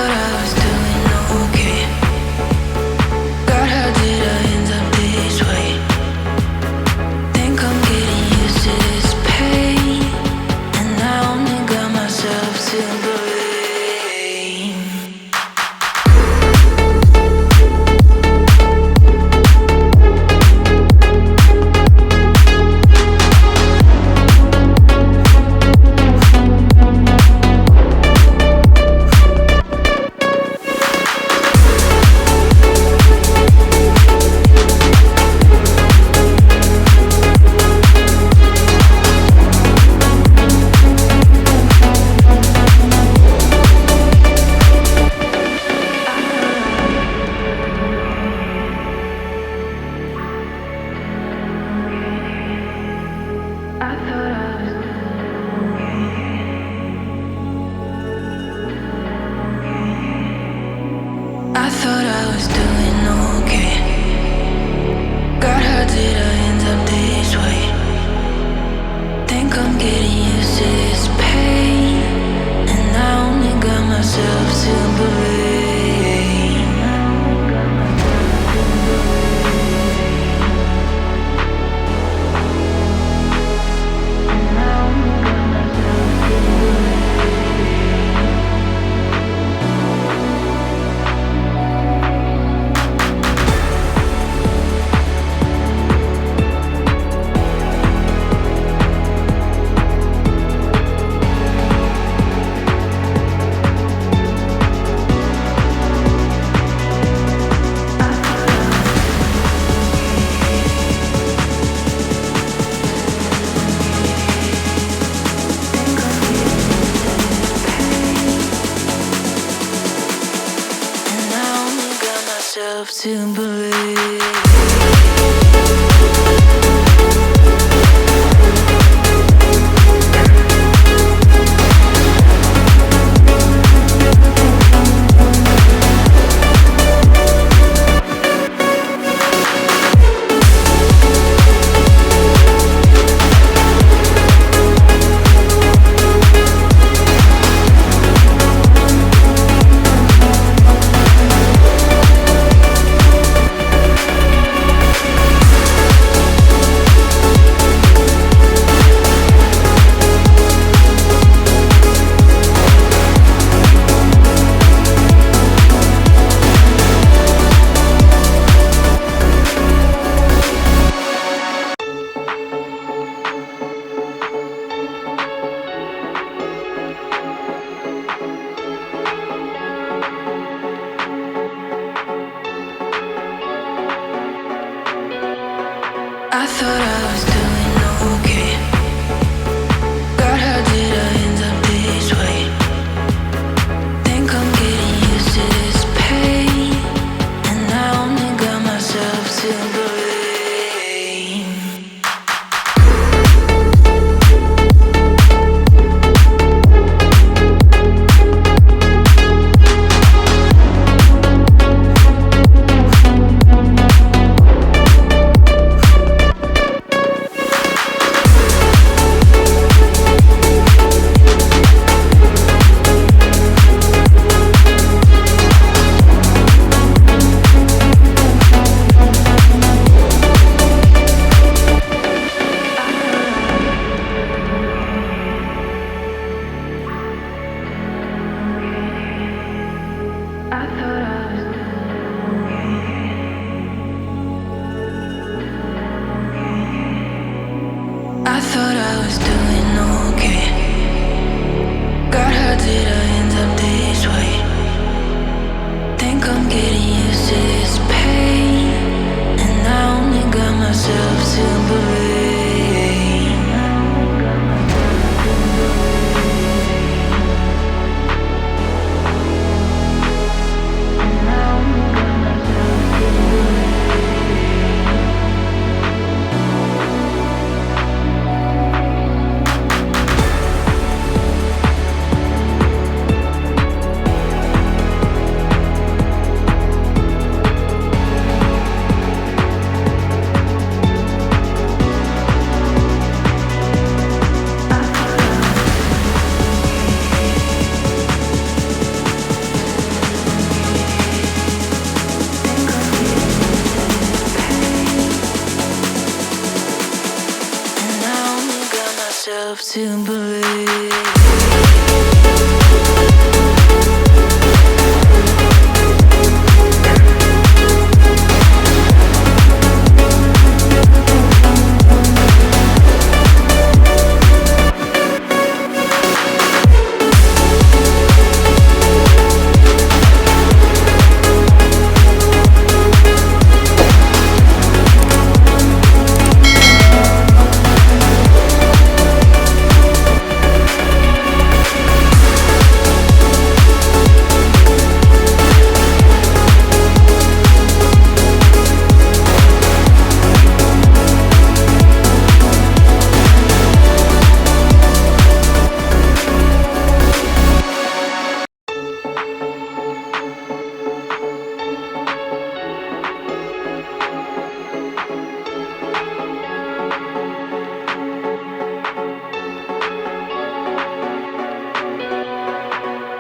thought I was doing okay. God, how did I end up this way? Think I'm getting used to this pain, and I only got myself to blame. I thought I was doing okay. God, how did I end up this way? Think I'm getting used to this pain, and I only got myself to blame. To believe. I thought I was doing okay. God, how did I end up this way? Think I'm getting used to this pain, and I only got myself to blame. I thought I was doing okay. God, how did I end up this way? Think I'm getting used to this pain, and I only got myself to blame. to believe.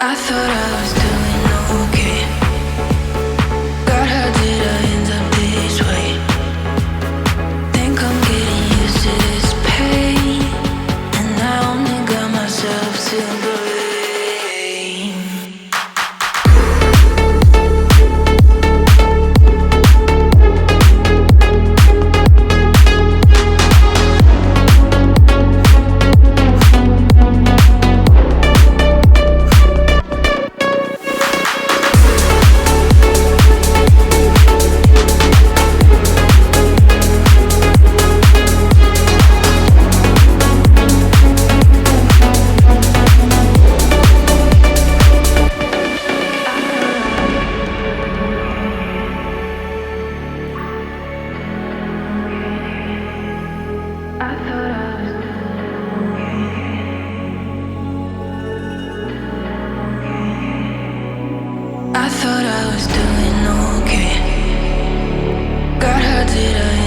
I thought I was doing okay. God, how did I end up this way? Think I'm getting used to this pain, and I only got myself to blame. I thought I was doing okay. God, how did I